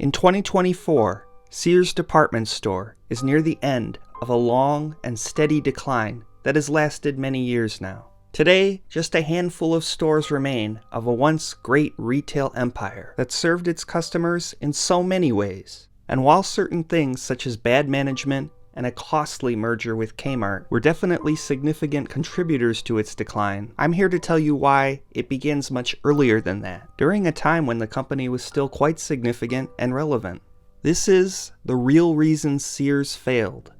In 2024, Sears department store is near the end of a long and steady decline that has lasted many years now. Today, just a handful of stores remain of a once great retail empire that served its customers in so many ways. And while certain things such as bad management and a costly merger with Kmart were definitely significant contributors to its decline, I'm here to tell you why it begins much earlier than that, during a time when the company was still quite significant and relevant. This is the real reason Sears failed.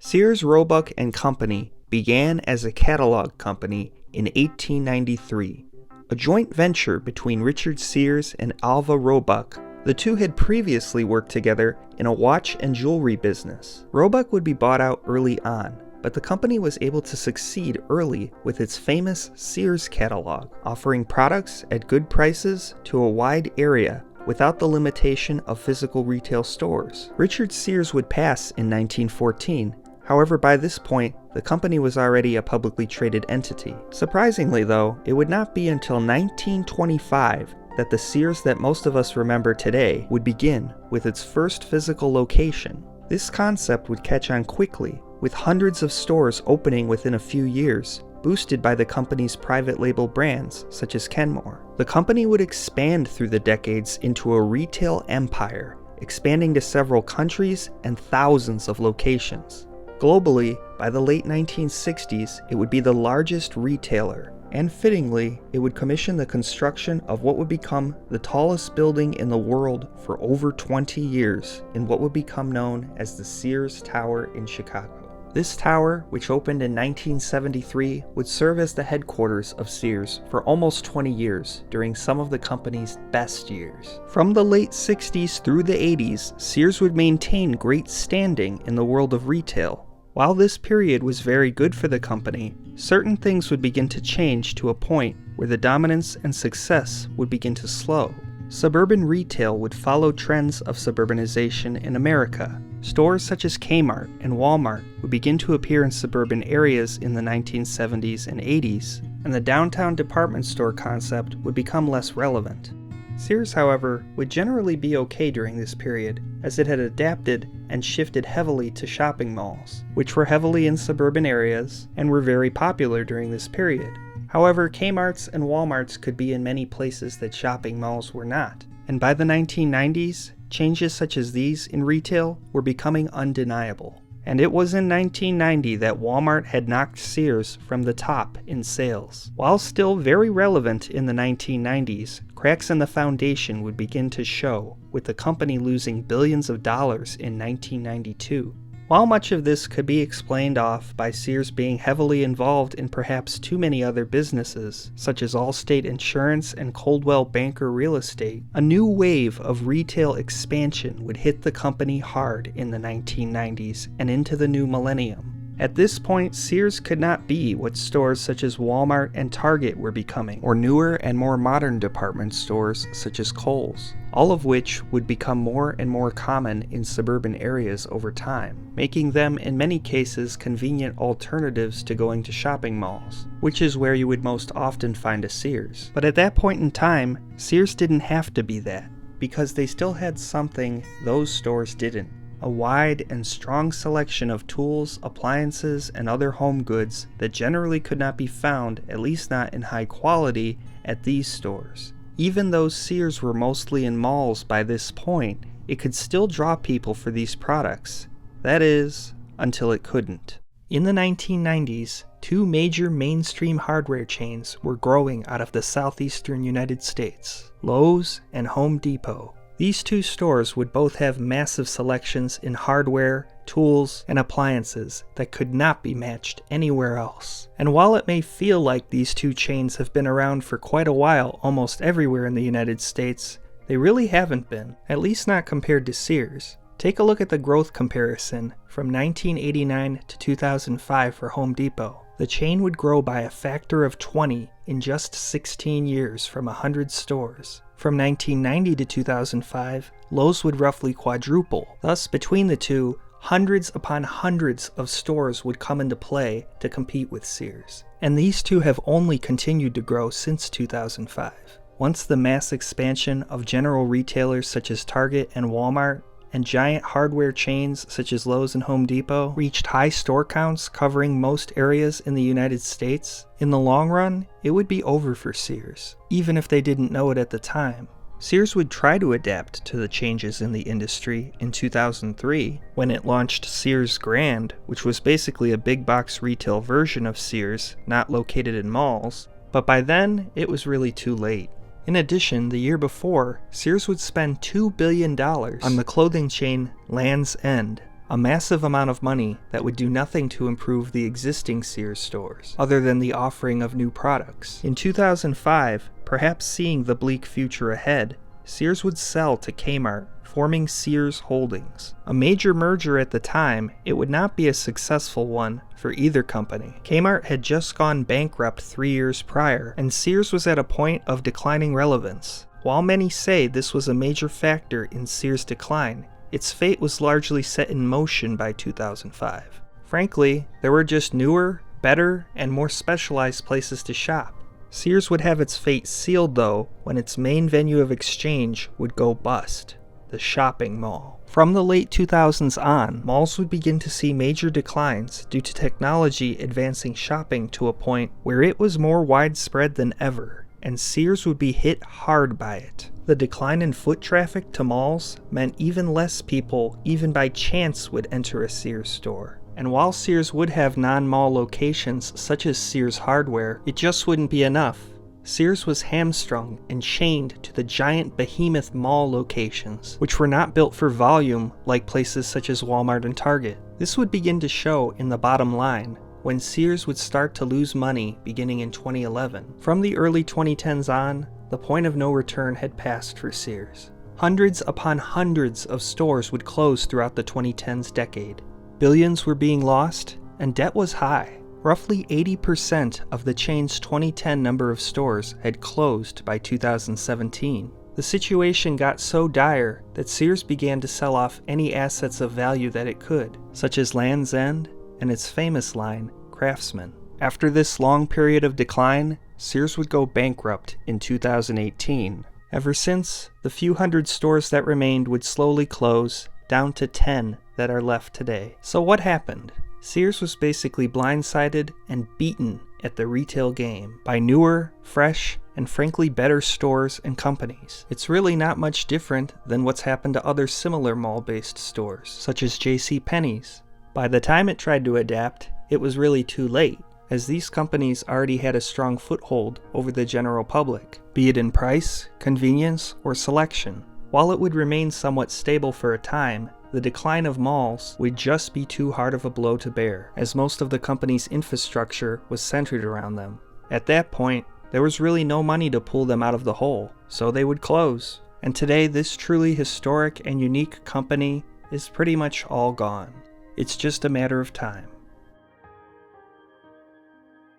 Sears, Roebuck & Company began as a catalog company in 1893, a joint venture between Richard Sears and Alva Roebuck. The two had previously worked together in a watch and jewelry business. Roebuck would be bought out early on, but the company was able to succeed early with its famous Sears catalog, offering products at good prices to a wide area without the limitation of physical retail stores. Richard Sears would pass in 1914. However, by this point, the company was already a publicly traded entity. Surprisingly though, it would not be until 1925 that the Sears that most of us remember today would begin with its first physical location. This concept would catch on quickly, with hundreds of stores opening within a few years, boosted by the company's private label brands such as Kenmore. The company would expand through the decades into a retail empire, expanding to several countries and thousands of locations. Globally, by the late 1960s, it would be the largest retailer, and fittingly, it would commission the construction of what would become the tallest building in the world for over 20 years in what would become known as the Sears Tower in Chicago. This tower, which opened in 1973, would serve as the headquarters of Sears for almost 20 years during some of the company's best years. From the late 60s through the 80s, Sears would maintain great standing in the world of retail. While this period was very good for the company, certain things would begin to change to a point where the dominance and success would begin to slow. Suburban retail would follow trends of suburbanization in America. Stores such as Kmart and Walmart would begin to appear in suburban areas in the 1970s and 80s, and the downtown department store concept would become less relevant. Sears, however, would generally be okay during this period, as it had adapted and shifted heavily to shopping malls, which were heavily in suburban areas and were very popular during this period. However, Kmart's and Walmart's could be in many places that shopping malls were not, and by the 1990s, changes such as these in retail were becoming undeniable. And it was in 1990 that Walmart had knocked Sears from the top in sales. While still very relevant in the 1990s, cracks in the foundation would begin to show, with the company losing billions of dollars in 1992. While much of this could be explained off by Sears being heavily involved in perhaps too many other businesses, such as Allstate Insurance and Coldwell Banker Real Estate, a new wave of retail expansion would hit the company hard in the 1990s and into the new millennium. At this point, Sears could not be what stores such as Walmart and Target were becoming, or newer and more modern department stores such as Kohl's, all of which would become more and more common in suburban areas over time, making them in many cases convenient alternatives to going to shopping malls, which is where you would most often find a Sears. But at that point in time, Sears didn't have to be that, because they still had something those stores didn't. A wide and strong selection of tools, appliances, and other home goods that generally could not be found, at least not in high quality, at these stores. Even though Sears were mostly in malls by this point, it could still draw people for these products. That is, until it couldn't. In the 1990s, two major mainstream hardware chains were growing out of the southeastern United States, Lowe's and Home Depot. These two stores would both have massive selections in hardware, tools, and appliances that could not be matched anywhere else. And while it may feel like these two chains have been around for quite a while almost everywhere in the United States, they really haven't been, at least not compared to Sears. Take a look at the growth comparison from 1989 to 2005 for Home Depot. The chain would grow by a factor of 20 in just 16 years from 100 stores. From 1990 to 2005, Lowe's would roughly quadruple. Thus, between the two, hundreds upon hundreds of stores would come into play to compete with Sears. And these two have only continued to grow since 2005. Once the mass expansion of general retailers such as Target and Walmart and giant hardware chains such as Lowe's and Home Depot reached high store counts covering most areas in the United States, in the long run, it would be over for Sears, even if they didn't know it at the time. Sears would try to adapt to the changes in the industry in 2003 when it launched Sears Grand, which was basically a big box retail version of Sears, not located in malls, but by then it was really too late. In addition, the year before, Sears would spend $2 billion on the clothing chain Land's End, a massive amount of money that would do nothing to improve the existing Sears stores, other than the offering of new products. In 2005, perhaps seeing the bleak future ahead, Sears would sell to Kmart, forming Sears Holdings. A major merger at the time, it would not be a successful one for either company. Kmart had just gone bankrupt 3 years prior, and Sears was at a point of declining relevance. While many say this was a major factor in Sears' decline, its fate was largely set in motion by 2005. Frankly, there were just newer, better, and more specialized places to shop. Sears would have its fate sealed though when its main venue of exchange would go bust, the shopping mall. From the late 2000s on, malls would begin to see major declines due to technology advancing shopping to a point where it was more widespread than ever, and Sears would be hit hard by it. The decline in foot traffic to malls meant even less people, even by chance, would enter a Sears store. And while Sears would have non-mall locations such as Sears Hardware, it just wouldn't be enough. Sears was hamstrung and chained to the giant behemoth mall locations, which were not built for volume like places such as Walmart and Target. This would begin to show in the bottom line, when Sears would start to lose money beginning in 2011. From the early 2010s on, the point of no return had passed for Sears. Hundreds upon hundreds of stores would close throughout the 2010s decade. Billions were being lost, and debt was high. Roughly 80% of the chain's 2010 number of stores had closed by 2017. The situation got so dire that Sears began to sell off any assets of value that it could, such as Land's End and its famous line, Craftsman. After this long period of decline, Sears would go bankrupt in 2018. Ever since, the few hundred stores that remained would slowly close, down to 10 that are left today. So what happened? Sears was basically blindsided and beaten at the retail game by newer, fresh, and frankly better stores and companies. It's really not much different than what's happened to other similar mall-based stores, such as JCPenney's. By the time it tried to adapt, it was really too late, as these companies already had a strong foothold over the general public, be it in price, convenience, or selection. While it would remain somewhat stable for a time, the decline of malls would just be too hard of a blow to bear, as most of the company's infrastructure was centered around them. At that point, there was really no money to pull them out of the hole, so they would close. And today, this truly historic and unique company is pretty much all gone. It's just a matter of time.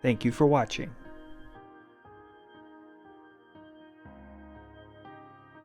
Thank you for watching.